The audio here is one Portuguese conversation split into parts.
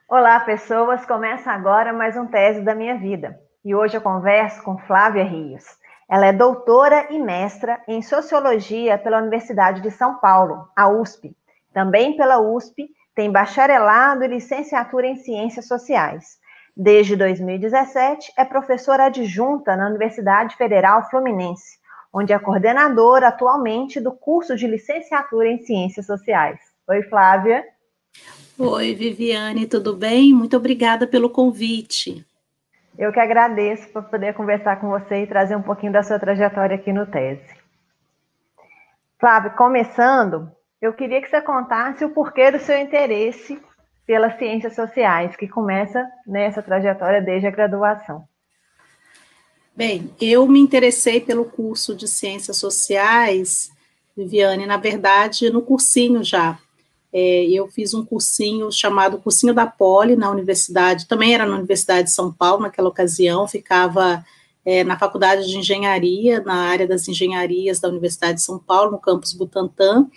Olá, pessoas! Começa agora mais um Tese da Minha Vida. E hoje eu converso com Flávia Rios. Ela é doutora e mestra em Sociologia pela Universidade de São Paulo, a USP. Também pela USP, tem bacharelado e licenciatura em Ciências Sociais. Desde 2017, é professora adjunta na Universidade Federal Fluminense, onde é coordenadora atualmente do curso de licenciatura em Ciências Sociais. Oi, Flávia! Oi, Viviane, tudo bem? Muito obrigada pelo convite. Eu que agradeço por poder conversar com você e trazer um pouquinho da sua trajetória aqui no Tese. Flávio, começando, eu queria que você contasse o porquê do seu interesse pelas ciências sociais, que começa nessa trajetória desde a graduação. Bem, eu me interessei pelo curso de Ciências Sociais, Viviane, na verdade, no cursinho já. Eu fiz um cursinho chamado Cursinho da Poli, na universidade, também era na Universidade de São Paulo, naquela ocasião, ficava na Faculdade de Engenharia, na área das engenharias da Universidade de São Paulo, no campus Butantã,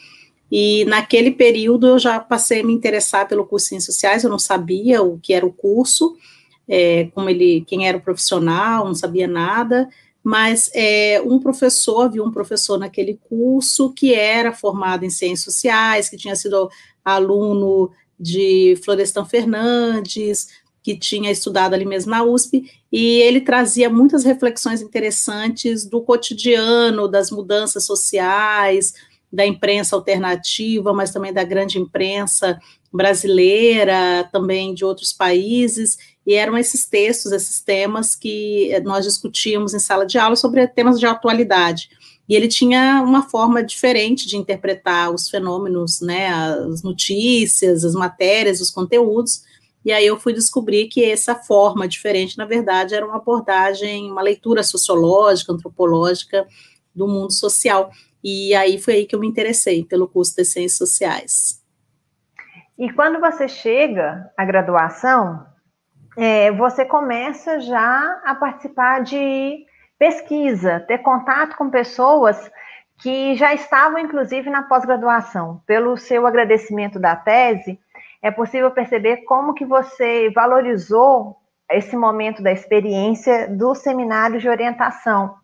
e naquele período eu já passei a me interessar pelo curso de Ciências Sociais, eu não sabia o que era o curso, quem era o profissional, não sabia nada, mas havia um professor naquele curso que era formado em ciências sociais, que tinha sido aluno de Florestan Fernandes, que tinha estudado ali mesmo na USP, e ele trazia muitas reflexões interessantes do cotidiano, das mudanças sociais, da imprensa alternativa, mas também da grande imprensa brasileira, também de outros países, e eram esses textos, esses temas que nós discutíamos em sala de aula sobre temas de atualidade. E ele tinha uma forma diferente de interpretar os fenômenos, né, as notícias, as matérias, os conteúdos, e aí eu fui descobrir que essa forma diferente, na verdade, era uma abordagem, uma leitura sociológica, antropológica do mundo social. E aí foi aí que eu me interessei pelo curso de Ciências Sociais. E quando você chega à graduação, você começa já a participar de pesquisa, ter contato com pessoas que já estavam, inclusive, na pós-graduação. Pelo seu agradecimento da tese, é possível perceber como que você valorizou esse momento da experiência do seminário de orientação,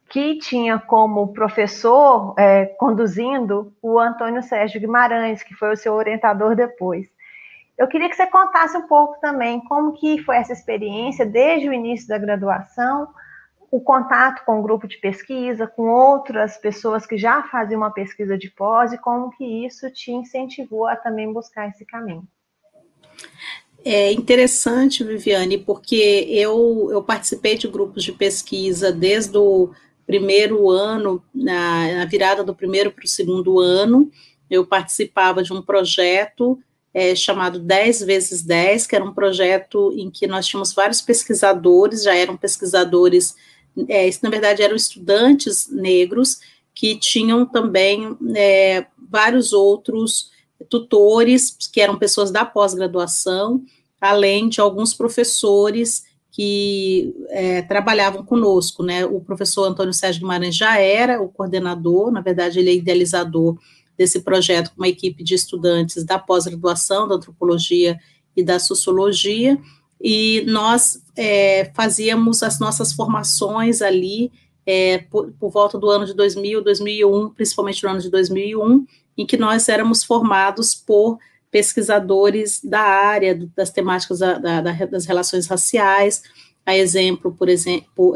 que tinha como professor conduzindo o Antônio Sérgio Guimarães, que foi o seu orientador depois. Eu queria que você contasse um pouco também como que foi essa experiência desde o início da graduação, o contato com o grupo de pesquisa, com outras pessoas que já faziam uma pesquisa de pós e como que isso te incentivou a também buscar esse caminho. É interessante, Viviane, porque eu participei de grupos de pesquisa desde o primeiro ano, na virada do primeiro para o segundo ano, eu participava de um projeto chamado 10 vezes 10, que era um projeto em que nós tínhamos vários pesquisadores, já eram pesquisadores, isso na verdade eram estudantes negros, que tinham também vários outros tutores, que eram pessoas da pós-graduação, além de alguns professores que trabalhavam conosco, né? O professor Antônio Sérgio Guimarães já era o coordenador, na verdade ele é idealizador desse projeto com uma equipe de estudantes da pós-graduação, da antropologia e da sociologia, e nós fazíamos as nossas formações ali por volta do ano de 2000, 2001, principalmente no ano de 2001, em que nós éramos formados por pesquisadores da área, das temáticas das relações raciais, a exemplo, por exemplo,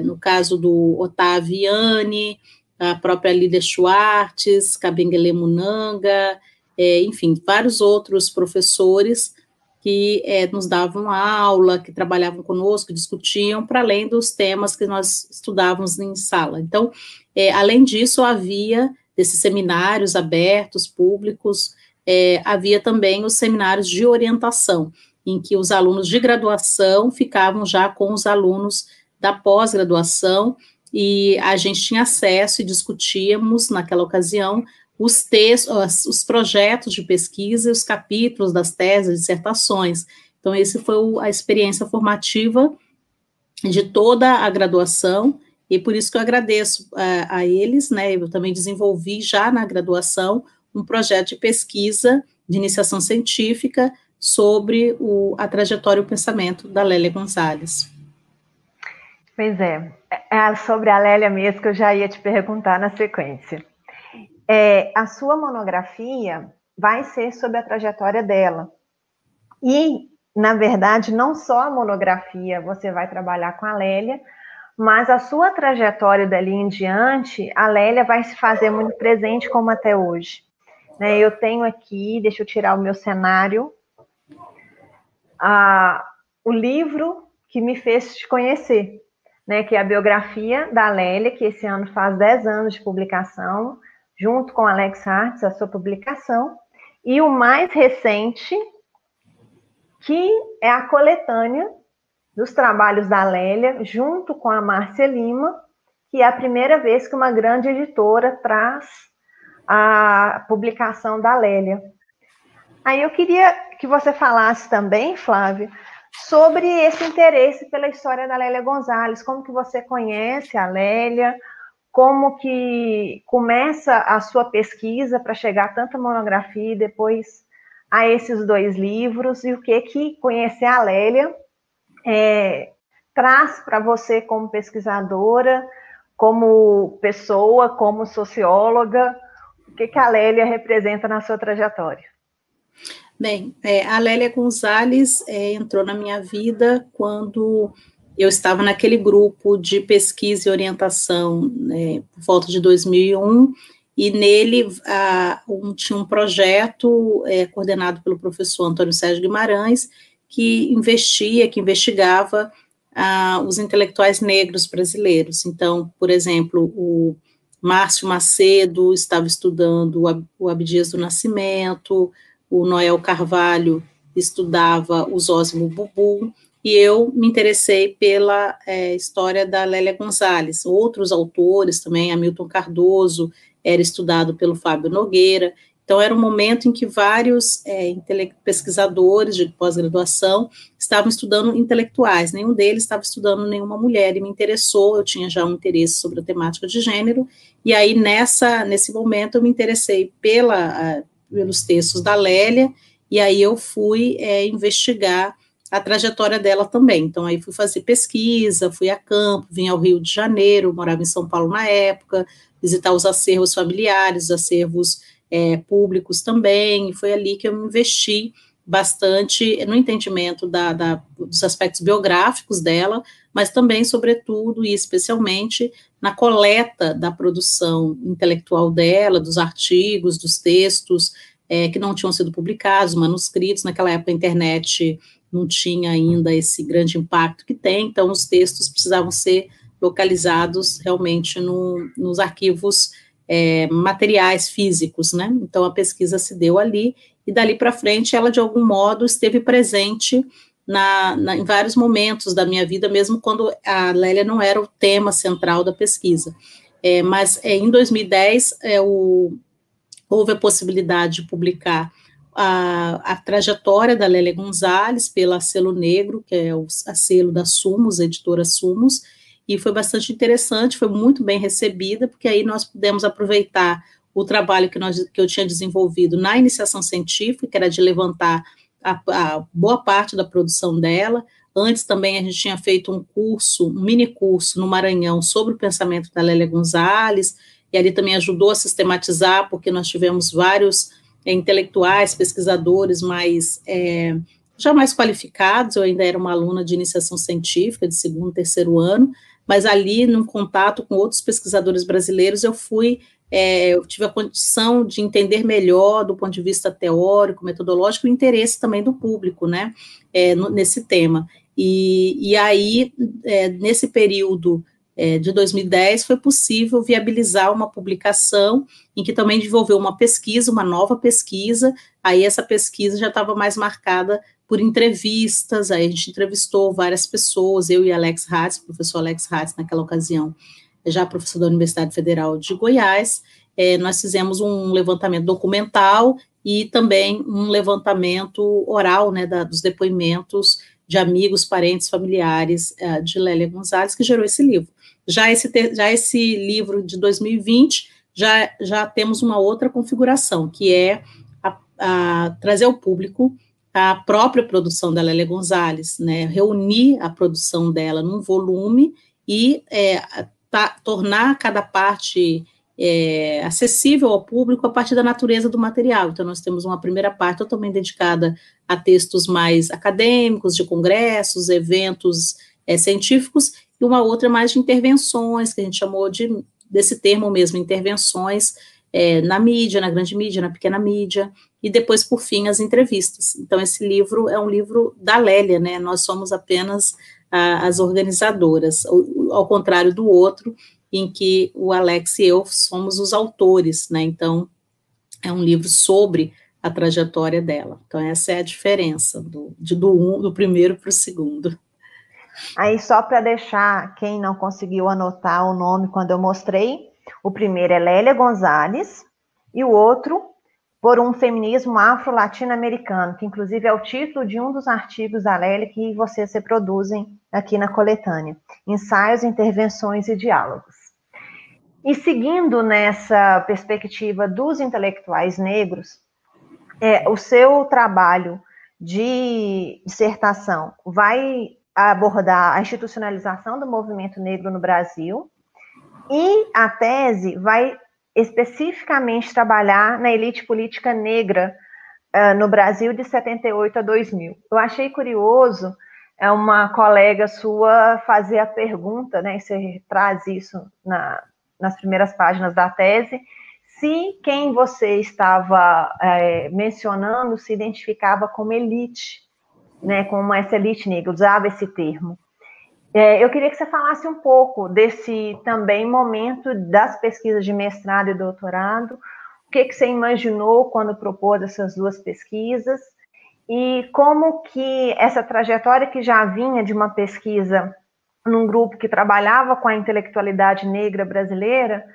no caso do Otávio Viane, a própria Lídia Schwartz, Kabengele Munanga, enfim, vários outros professores que nos davam aula, que trabalhavam conosco, discutiam, para além dos temas que nós estudávamos em sala. Então, além disso, havia desses seminários abertos, públicos, havia também os seminários de orientação, em que os alunos de graduação ficavam já com os alunos da pós-graduação, e a gente tinha acesso e discutíamos, naquela ocasião, os textos, os projetos de pesquisa, os capítulos das teses, dissertações. Então, essa foi a experiência formativa de toda a graduação, e por isso que eu agradeço a eles, né? Eu também desenvolvi já na graduação um projeto de pesquisa de iniciação científica sobre a trajetória e o pensamento da Lélia Gonzalez. Pois é sobre a Lélia mesmo que eu já ia te perguntar na sequência. A sua monografia vai ser sobre a trajetória dela. E, na verdade, não só a monografia você vai trabalhar com a Lélia, mas a sua trajetória dali em diante, a Lélia vai se fazer muito presente como até hoje. Né, eu tenho aqui, deixa eu tirar o meu cenário, o livro que me fez te conhecer, né, que é a biografia da Lélia, que esse ano faz 10 anos de publicação, junto com Alex Hartz, a sua publicação, e o mais recente, que é a coletânea dos trabalhos da Lélia, junto com a Márcia Lima, que é a primeira vez que uma grande editora traz a publicação da Lélia. Aí eu queria que você falasse também, Flávia, sobre esse interesse pela história da Lélia Gonzalez, como que você conhece a Lélia, como que começa a sua pesquisa para chegar a tanta monografia e depois a esses 2 livros, e o que conhecer a Lélia traz para você como pesquisadora, como pessoa, como socióloga, o que a Lélia representa na sua trajetória? Bem, a Lélia Gonzalez entrou na minha vida quando eu estava naquele grupo de pesquisa e orientação, por volta de 2001, e nele tinha um projeto coordenado pelo professor Antônio Sérgio Guimarães, que investigava os intelectuais negros brasileiros. Então, por exemplo, o Márcio Macedo estava estudando o Abdias do Nascimento, o Noel Carvalho estudava o Zósimo Bubu, e eu me interessei pela história da Lélia Gonzalez. Outros autores também, Hamilton Cardoso, era estudado pelo Fábio Nogueira. Então, era um momento em que vários pesquisadores de pós-graduação estavam estudando intelectuais, nenhum deles estava estudando nenhuma mulher, e me interessou, eu tinha já um interesse sobre a temática de gênero, e aí, nesse momento, eu me interessei pelos textos da Lélia, e aí eu fui investigar a trajetória dela também. Então, aí fui fazer pesquisa, fui a campo, vim ao Rio de Janeiro, morava em São Paulo na época, visitar os acervos familiares, os acervos públicos também, e foi ali que eu me investi bastante no entendimento dos aspectos biográficos dela, mas também, sobretudo e especialmente, na coleta da produção intelectual dela, dos artigos, dos textos que não tinham sido publicados, manuscritos. Naquela época a internet não tinha ainda esse grande impacto que tem, então os textos precisavam ser localizados realmente nos arquivos materiais físicos, né? Então a pesquisa se deu ali, e dali para frente ela de algum modo esteve presente em vários momentos da minha vida, mesmo quando a Lélia não era o tema central da pesquisa. Mas em 2010 houve a possibilidade de publicar a trajetória da Lélia Gonzalez pela Selo Negro, que é a selo da Sumos, a editora Sumos, e foi bastante interessante, foi muito bem recebida, porque aí nós pudemos aproveitar o trabalho que eu tinha desenvolvido na iniciação científica, que era de levantar a boa parte da produção dela. Antes também a gente tinha feito um mini curso no Maranhão sobre o pensamento da Lélia Gonzalez, e ali também ajudou a sistematizar, porque nós tivemos vários intelectuais, pesquisadores já mais qualificados. Eu ainda era uma aluna de iniciação científica, de 2º, 3º ano, mas ali, num contato com outros pesquisadores brasileiros, eu tive a condição de entender melhor, do ponto de vista teórico, metodológico, o interesse também do público, né, nesse tema. E aí, nesse período de 2010, foi possível viabilizar uma publicação em que também desenvolveu uma nova pesquisa. Aí essa pesquisa já estava mais marcada por entrevistas, aí a gente entrevistou várias pessoas, eu e Alex Hartz, professor Alex Hartz, naquela ocasião, já professor da Universidade Federal de Goiás. Nós fizemos um levantamento documental e também um levantamento oral, né, dos depoimentos de amigos, parentes, familiares de Lélia Gonzalez, que gerou esse livro. Já esse livro de 2020, já temos uma outra configuração, que é trazer ao público a própria produção da Lélia Gonzalez, né, reunir a produção dela num volume e tornar cada parte acessível ao público a partir da natureza do material. Então, nós temos uma primeira parte totalmente dedicada a textos mais acadêmicos, de congressos, eventos científicos, e uma outra mais de intervenções, que a gente chamou desse termo mesmo, intervenções na mídia, na grande mídia, na pequena mídia, e depois, por fim, as entrevistas. Então, esse livro é um livro da Lélia, né? Nós somos apenas as organizadoras, ao contrário do outro, em que o Alex e eu somos os autores, né? Então, é um livro sobre a trajetória dela. Então, essa é a diferença do primeiro para o segundo. Aí, só para deixar quem não conseguiu anotar o nome quando eu mostrei, o primeiro é Lélia Gonzalez e o outro, Por um Feminismo Afro-Latino-Americano, que inclusive é o título de um dos artigos da Lélia que vocês reproduzem aqui na coletânea. Ensaios, Intervenções e Diálogos. E seguindo nessa perspectiva dos intelectuais negros, o seu trabalho de dissertação vai abordar a institucionalização do movimento negro no Brasil, e a tese vai especificamente trabalhar na elite política negra no Brasil de 78 a 2000. Eu achei curioso uma colega sua fazer a pergunta, né, você traz isso nas primeiras páginas da tese, se quem você estava mencionando se identificava como elite, né, como essa elite negra, usava esse termo. Eu queria que você falasse um pouco desse também momento das pesquisas de mestrado e doutorado, o que você imaginou quando propôs essas duas pesquisas, e como que essa trajetória que já vinha de uma pesquisa num grupo que trabalhava com a intelectualidade negra brasileira,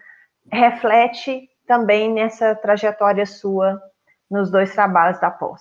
reflete também nessa trajetória sua nos dois trabalhos da pós.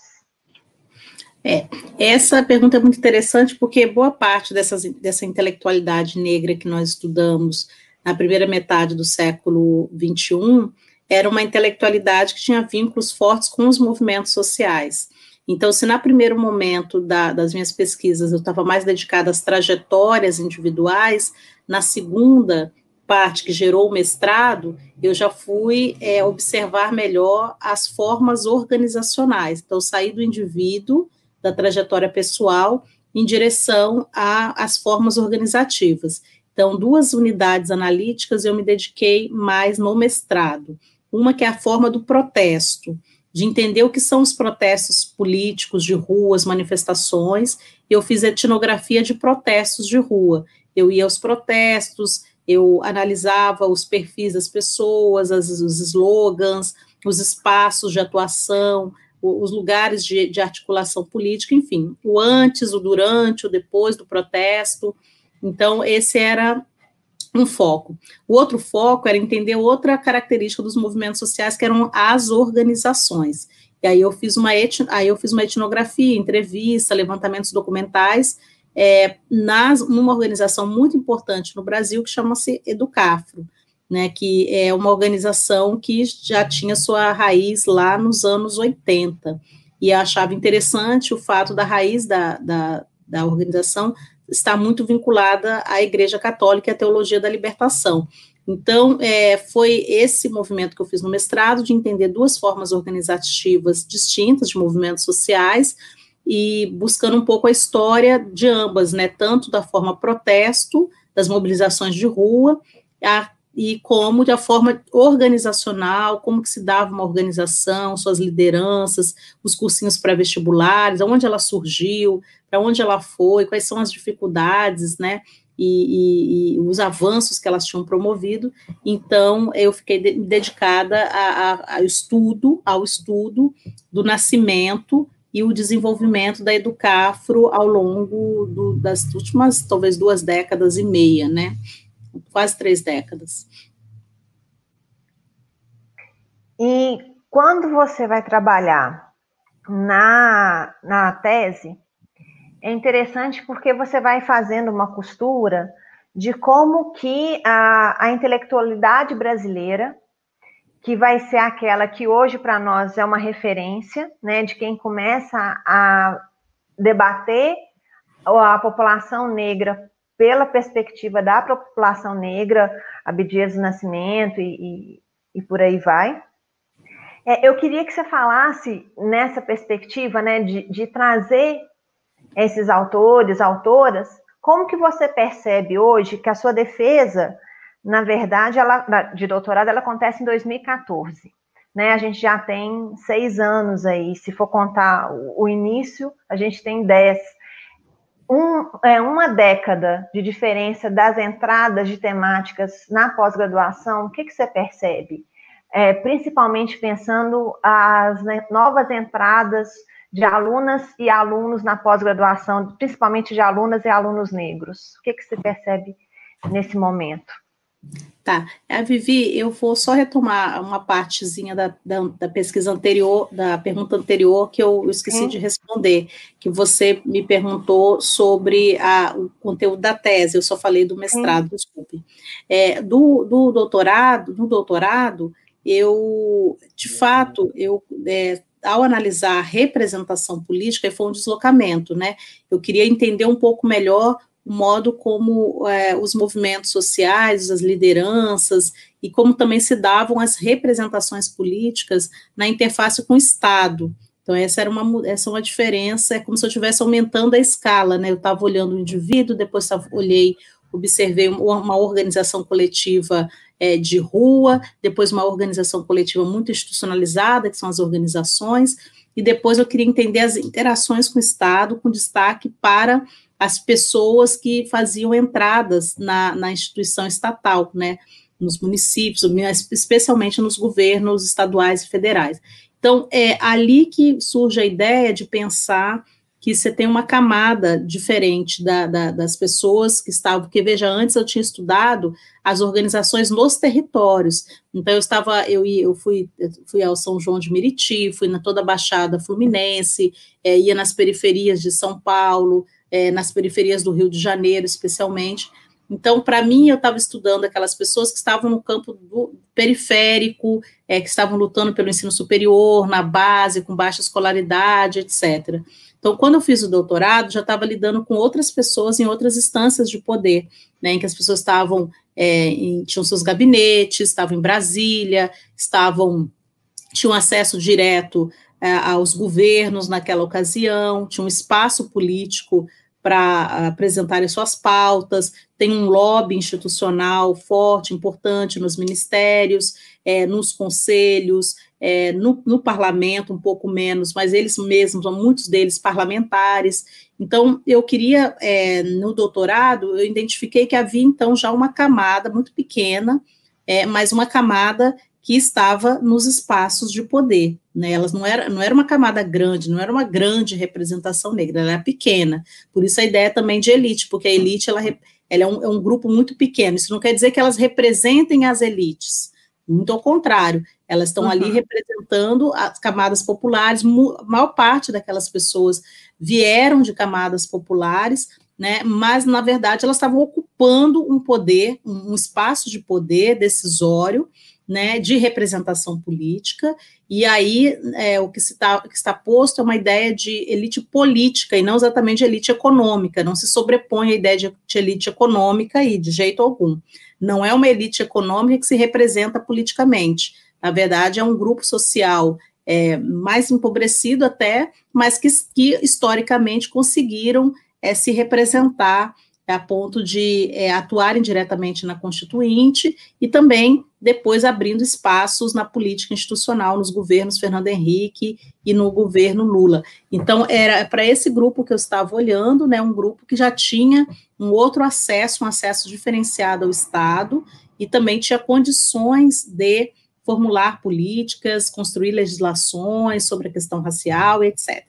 Essa pergunta é muito interessante porque boa parte dessa intelectualidade negra que nós estudamos na primeira metade do século XXI era uma intelectualidade que tinha vínculos fortes com os movimentos sociais. Então, se no primeiro momento das minhas pesquisas eu estava mais dedicada às trajetórias individuais, na segunda parte que gerou o mestrado, eu já fui observar melhor as formas organizacionais. Então, saí do indivíduo, da trajetória pessoal, em direção às formas organizativas. Então, duas unidades analíticas eu me dediquei mais no mestrado. Uma que é a forma do protesto, de entender o que são os protestos políticos de ruas, manifestações. Eu fiz etnografia de protestos de rua. Eu ia aos protestos, eu analisava os perfis das pessoas, os slogans, os espaços de atuação, os lugares de articulação política, enfim, o antes, o durante, o depois do protesto. Então, esse era um foco. O outro foco era entender outra característica dos movimentos sociais, que eram as organizações. E aí eu fiz uma etnografia, entrevista, levantamentos documentais, numa organização muito importante no Brasil, que chama-se Educafro, né, que é uma organização que já tinha sua raiz lá nos anos 80, e eu achava interessante o fato da raiz da organização estar muito vinculada à Igreja Católica e à teologia da libertação. Então, foi esse movimento que eu fiz no mestrado, de entender duas formas organizativas distintas de movimentos sociais, e buscando um pouco a história de ambas, né, tanto da forma protesto, das mobilizações de rua, e como da forma organizacional, como que se dava uma organização, suas lideranças, os cursinhos pré-vestibulares, onde ela surgiu, para onde ela foi, quais são as dificuldades, né, e os avanços que elas tinham promovido. Então, eu fiquei dedicada ao estudo do nascimento e o desenvolvimento da Educafro ao longo das últimas, talvez, 2 décadas e meia, né, quase 3 décadas. E quando você vai trabalhar na tese, é interessante porque você vai fazendo uma costura de como que a intelectualidade brasileira que vai ser aquela que hoje para nós é uma referência, né, de quem começa a debater a população negra pela perspectiva da população negra, Abdias do Nascimento e por aí vai. Eu queria que você falasse nessa perspectiva, né, de trazer esses autores, autoras, como que você percebe hoje que a sua defesa, na verdade, de doutorado, ela acontece em 2014, né? A gente já tem 6 anos aí, se for contar o início, a gente tem 10. Uma década de diferença das entradas de temáticas na pós-graduação, o que você percebe? Principalmente pensando as novas entradas de alunas e alunos na pós-graduação, principalmente de alunas e alunos negros. O que você percebe nesse momento? Tá, Vivi, eu vou só retomar uma partezinha da pesquisa anterior, da pergunta anterior, que eu esqueci de responder, que você me perguntou sobre o conteúdo da tese, eu só falei do mestrado, desculpe. Do doutorado, eu, de fato, ao analisar a representação política, foi um deslocamento, né? Eu queria entender um pouco melhor o modo como os movimentos sociais, as lideranças, e como também se davam as representações políticas na interface com o Estado. Então, essa é uma diferença, é como se eu estivesse aumentando a escala, né? Eu estava olhando o indivíduo, depois observei uma organização coletiva de rua, depois uma organização coletiva muito institucionalizada, que são as organizações, e depois eu queria entender as interações com o Estado, com destaque para as pessoas que faziam entradas na instituição estatal, né, nos municípios, especialmente nos governos estaduais e federais. Então, é ali que surge a ideia de pensar que você tem uma camada diferente das pessoas que estavam, porque, veja, antes eu tinha estudado as organizações nos territórios, então eu fui ao São João de Meriti, fui na toda a Baixada Fluminense, ia nas periferias de São Paulo, nas periferias do Rio de Janeiro, especialmente. Então, para mim, eu estava estudando aquelas pessoas que estavam no campo periférico, que estavam lutando pelo ensino superior, na base, com baixa escolaridade, etc. Então, quando eu fiz o doutorado, já estava lidando com outras pessoas em outras instâncias de poder, né, em que as pessoas tinham seus gabinetes, estavam em Brasília, tinham acesso direto aos governos naquela ocasião, tinha um espaço político para apresentarem suas pautas, tem um lobby institucional forte, importante nos ministérios, nos conselhos, no parlamento um pouco menos, mas eles mesmos, muitos deles parlamentares. Então, eu queria, no doutorado, eu identifiquei que havia, então, já uma camada muito pequena, mas uma camada que estava nos espaços de poder, né? Elas não era uma camada grande, não era uma grande representação negra, ela era pequena, por isso a ideia também de elite, porque a elite ela é um grupo muito pequeno, isso não quer dizer que elas representem as elites, muito ao contrário, elas estão ali representando as camadas populares, a maior parte daquelas pessoas vieram de camadas populares, né? Mas, na verdade, elas estavam ocupando um poder, um espaço de poder decisório, né, de representação política, e aí o que está posto é uma ideia de elite política, e não exatamente de elite econômica, não se sobrepõe a ideia de elite econômica aí, de jeito algum. Não é uma elite econômica que se representa politicamente, na verdade é um grupo social mais empobrecido até, mas que historicamente conseguiram se representar a ponto de atuarem diretamente na Constituinte e também depois abrindo espaços na política institucional, nos governos Fernando Henrique e no governo Lula. Então, era para esse grupo que eu estava olhando, né, um grupo que já tinha um acesso diferenciado ao Estado e também tinha condições de formular políticas, construir legislações sobre a questão racial, etc.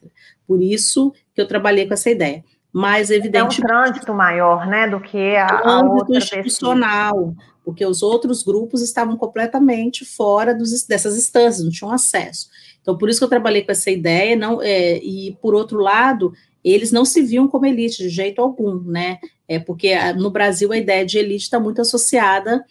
Por isso que eu trabalhei com essa ideia. Mas, evidentemente... É um trânsito maior, né, do que a outra institucional, pesquisa. Porque os outros grupos estavam completamente fora dessas instâncias, não tinham acesso. Então, por isso que eu trabalhei com essa ideia, e, por outro lado, eles não se viam como elite de jeito algum, né, porque no Brasil a ideia de elite está muito associada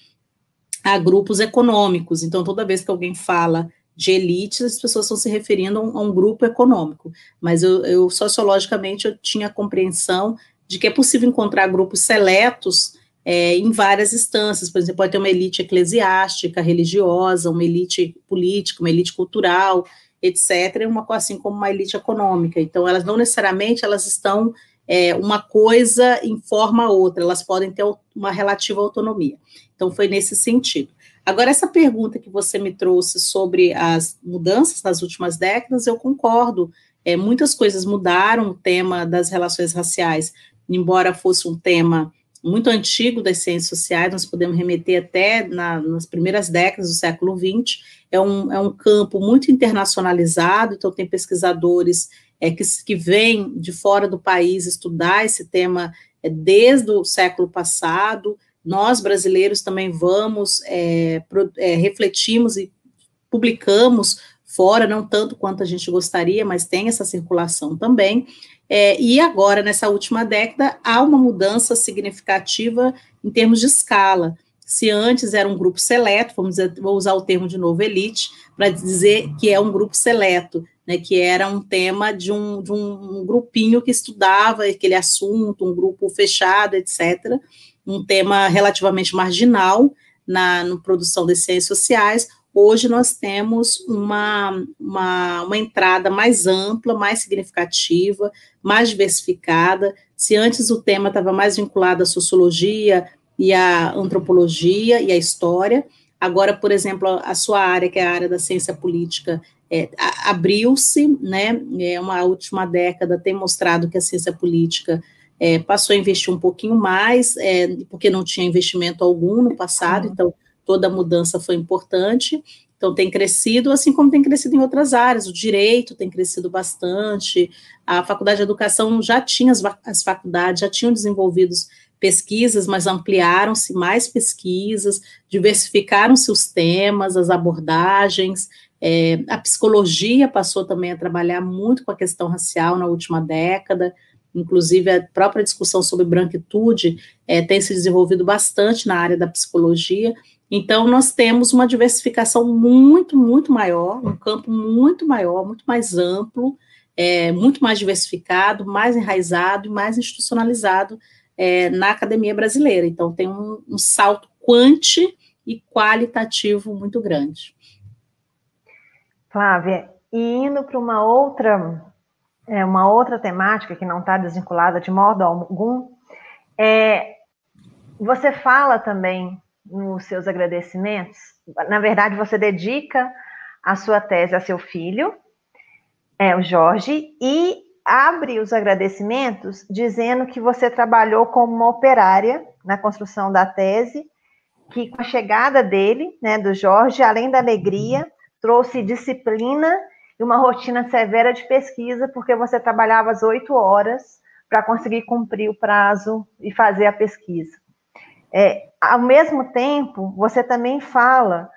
a grupos econômicos. Então, toda vez que alguém fala de elite, as pessoas estão se referindo a um grupo econômico. Mas eu sociologicamente, eu tinha a compreensão de que é possível encontrar grupos seletos em várias instâncias. Por exemplo, pode ter uma elite eclesiástica, religiosa, uma elite política, uma elite cultural, etc., assim como uma elite econômica. Então, elas não necessariamente elas estão uma coisa informa a outra, elas podem ter uma relativa autonomia. Então, foi nesse sentido. Agora, essa pergunta que você me trouxe sobre as mudanças nas últimas décadas, eu concordo. Muitas coisas mudaram, o tema das relações raciais, embora fosse um tema muito antigo das ciências sociais, nós podemos remeter até nas primeiras décadas do século XX, é um campo muito internacionalizado, então tem pesquisadores que vêm de fora do país estudar esse tema desde o século passado. Nós, brasileiros, também refletimos e publicamos fora, não tanto quanto a gente gostaria, mas tem essa circulação também. E agora, nessa última década, há uma mudança significativa em termos de escala. Se antes era um grupo seleto, vou usar o termo de novo, elite, para dizer que é um grupo seleto, né, que era um tema de um grupinho que estudava aquele assunto, um grupo fechado, etc., um tema relativamente marginal na produção das ciências sociais. Hoje nós temos uma entrada mais ampla, mais significativa, mais diversificada. Se antes o tema estava mais vinculado à sociologia e à antropologia e à história, agora, por exemplo, a sua área, que é a área da ciência política, abriu-se, né? Uma última década tem mostrado que a ciência política passou a investir um pouquinho mais, porque não tinha investimento algum no passado, então toda mudança foi importante, então tem crescido, assim como tem crescido em outras áreas, o direito tem crescido bastante, a Faculdade de Educação já tinha, as faculdades já tinham desenvolvido pesquisas, mas ampliaram-se mais pesquisas, diversificaram-se os temas, as abordagens, a psicologia passou também a trabalhar muito com a questão racial na última década, inclusive a própria discussão sobre branquitude tem se desenvolvido bastante na área da psicologia. Então, nós temos uma diversificação muito, muito maior, um campo muito maior, muito mais amplo, muito mais diversificado, mais enraizado e mais institucionalizado na academia brasileira. Então, tem um salto quanti e qualitativo muito grande. Flávia, e indo para uma outra temática que não está desvinculada de modo algum, você fala também nos seus agradecimentos, na verdade você dedica a sua tese a seu filho, o Jorge, e abre os agradecimentos dizendo que você trabalhou como uma operária na construção da tese, que com a chegada dele, né, do Jorge, além da alegria, trouxe disciplina e uma rotina severa de pesquisa, porque você trabalhava às 8 horas para conseguir cumprir o prazo e fazer a pesquisa. Ao mesmo tempo, você também fala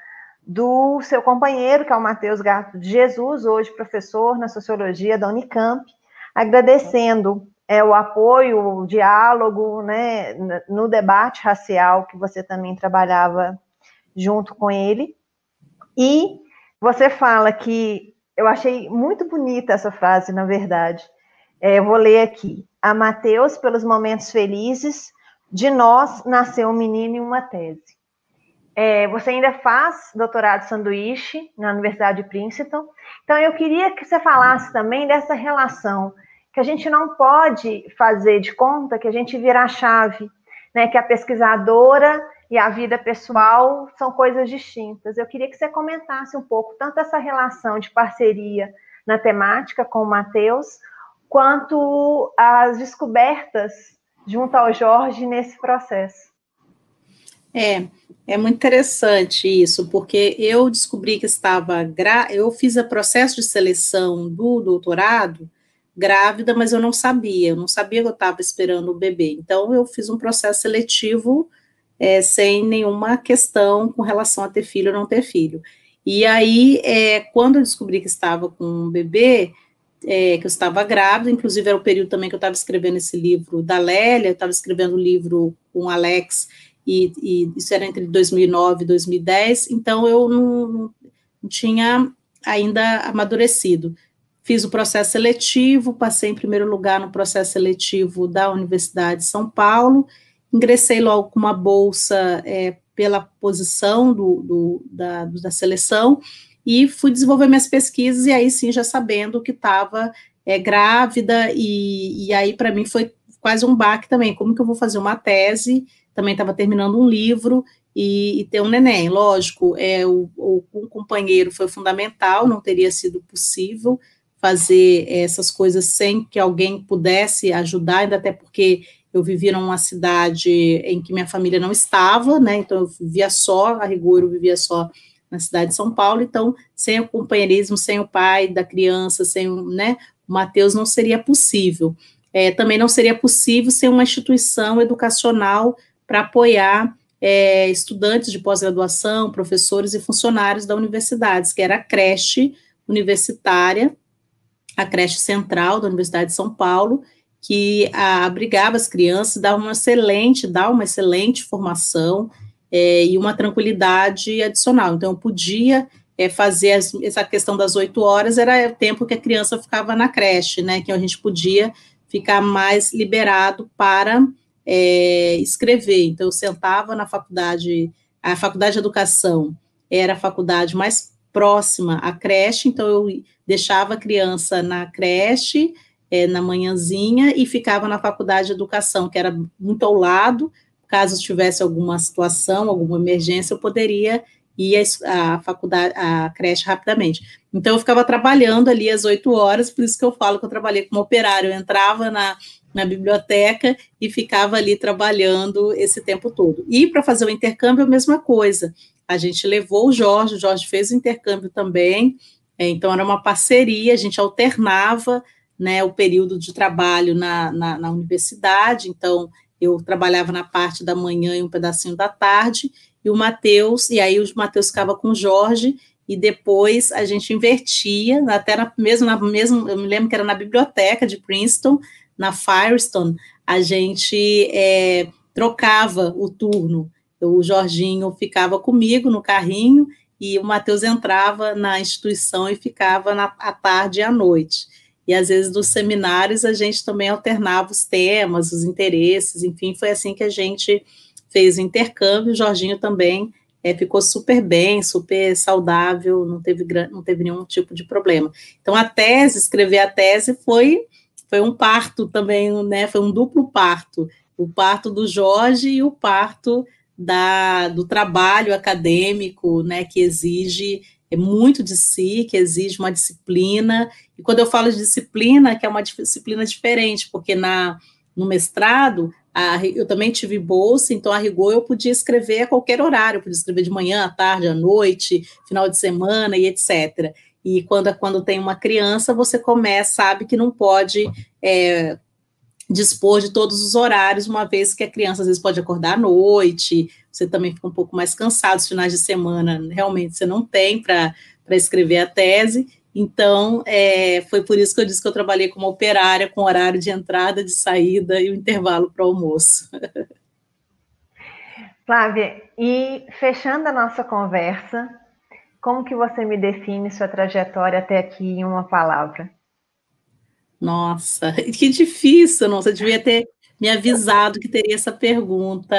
do seu companheiro, que é o Matheus Gato de Jesus, hoje professor na Sociologia da Unicamp, agradecendo o apoio, o diálogo, né, no debate racial, que você também trabalhava junto com ele. E você fala que, eu achei muito bonita essa frase, na verdade, eu vou ler aqui: a Mateus, pelos momentos felizes, de nós nasceu um menino e uma tese. Você ainda faz doutorado sanduíche na Universidade de Princeton, então eu queria que você falasse também dessa relação, que a gente não pode fazer de conta que a gente vira a chave, né, que a pesquisadora e a vida pessoal são coisas distintas. Eu queria que você comentasse um pouco tanto essa relação de parceria na temática com o Matheus, quanto as descobertas junto ao Jorge nesse processo. É muito interessante isso, porque eu descobri que eu fiz o processo de seleção do doutorado grávida, mas eu não sabia que eu estava esperando o bebê. Então, eu fiz um processo seletivo sem nenhuma questão com relação a ter filho ou não ter filho. E aí, quando eu descobri que estava com um bebê, que eu estava grávida, inclusive era o período também que eu estava escrevendo esse livro da Lélia, eu estava escrevendo o livro com o Alex, e isso era entre 2009 e 2010, então eu não tinha ainda amadurecido. Fiz o processo seletivo, passei em primeiro lugar no processo seletivo da Universidade de São Paulo, ingressei logo com uma bolsa pela posição da seleção, e fui desenvolver minhas pesquisas, e aí sim, já sabendo que estava grávida, e aí para mim foi quase um baque também, como que eu vou fazer uma tese, também estava terminando um livro, e ter um neném, lógico, um companheiro foi fundamental, não teria sido possível fazer essas coisas sem que alguém pudesse ajudar, ainda até porque eu vivia numa cidade em que minha família não estava, né, então eu vivia só, a rigor eu vivia só na cidade de São Paulo, então sem o companheirismo, sem o pai da criança, sem né, o Matheus não seria possível. Também não seria possível ser uma instituição educacional para apoiar estudantes de pós-graduação, professores e funcionários da universidade, que era a creche universitária, a creche central da Universidade de São Paulo, que abrigava as crianças, dá uma excelente formação e uma tranquilidade adicional. Então, eu podia fazer essa questão das 8 horas, era o tempo que a criança ficava na creche, né, que a gente podia ficar mais liberado para escrever. Então, eu sentava na faculdade, a faculdade de educação era a faculdade mais próxima à creche, então eu deixava a criança na creche, na manhãzinha, e ficava na faculdade de educação, que era muito ao lado, caso tivesse alguma situação, alguma emergência, eu poderia ir à faculdade, à creche rapidamente. Então, eu ficava trabalhando ali às 8 horas, por isso que eu falo que eu trabalhei como operário, eu entrava na biblioteca e ficava ali trabalhando esse tempo todo. E para fazer o intercâmbio, a mesma coisa. A gente levou o Jorge fez o intercâmbio também, então era uma parceria, a gente alternava, né, o período de trabalho na universidade, então eu trabalhava na parte da manhã e um pedacinho da tarde, e aí o Matheus ficava com o Jorge, e depois a gente invertia, até eu me lembro que era na biblioteca de Princeton, na Firestone, a gente trocava o turno. O Jorginho ficava comigo no carrinho e o Matheus entrava na instituição e ficava à tarde e à noite. E às vezes nos seminários a gente também alternava os temas, os interesses, enfim, foi assim que a gente fez o intercâmbio. O Jorginho também ficou super bem, super saudável, não teve nenhum tipo de problema. Então escrever a tese foi um parto também, né? Foi um duplo parto, o parto do Jorge e o parto do trabalho acadêmico, né, que exige muito de si, que exige uma disciplina, e quando eu falo de disciplina, que é uma disciplina diferente, porque no mestrado, eu também tive bolsa, então a rigor eu podia escrever a qualquer horário, eu podia escrever de manhã, à tarde, à noite, final de semana e etc. E quando tem uma criança, você sabe que não pode dispor de todos os horários, uma vez que a criança às vezes pode acordar à noite, você também fica um pouco mais cansado, os finais de semana realmente você não tem para escrever a tese, então foi por isso que eu disse que eu trabalhei como operária, com horário de entrada, de saída e o intervalo para o almoço. Flávia, e fechando a nossa conversa, como que você me define sua trajetória até aqui em uma palavra? Nossa, que difícil, nossa, eu devia ter me avisado que teria essa pergunta.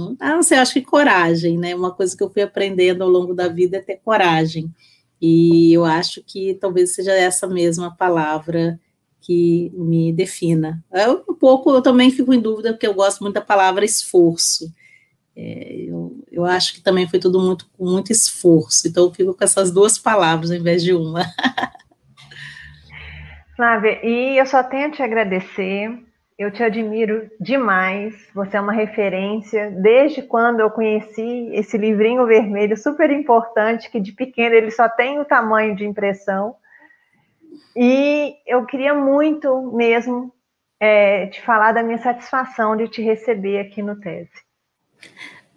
Não sei, eu acho que coragem, né? Uma coisa que eu fui aprendendo ao longo da vida é ter coragem. E eu acho que talvez seja essa mesma palavra que me defina. Eu também fico em dúvida, porque eu gosto muito da palavra esforço. Eu acho que também foi tudo com muito esforço, então eu fico com essas duas palavras ao invés de uma. Flávia, e eu só tenho a te agradecer, eu te admiro demais, você é uma referência, desde quando eu conheci esse livrinho vermelho super importante, que de pequeno ele só tem o tamanho de impressão, e eu queria muito mesmo te falar da minha satisfação de te receber aqui no Tese.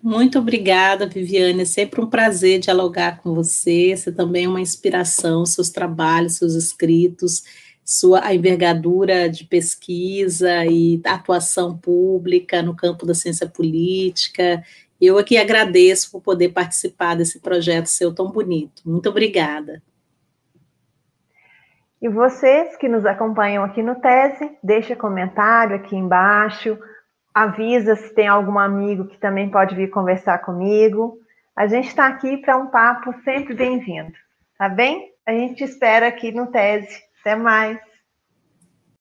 Muito obrigada, Viviane, é sempre um prazer dialogar com você também é uma inspiração, seus trabalhos, seus escritos, a envergadura de pesquisa e atuação pública no campo da ciência política. Eu aqui agradeço por poder participar desse projeto seu tão bonito. Muito obrigada. E vocês que nos acompanham aqui no Tese, deixa comentário aqui embaixo, avisa se tem algum amigo que também pode vir conversar comigo. A gente está aqui para um papo sempre bem-vindo, tá bem? A gente espera aqui no Tese. Até mais!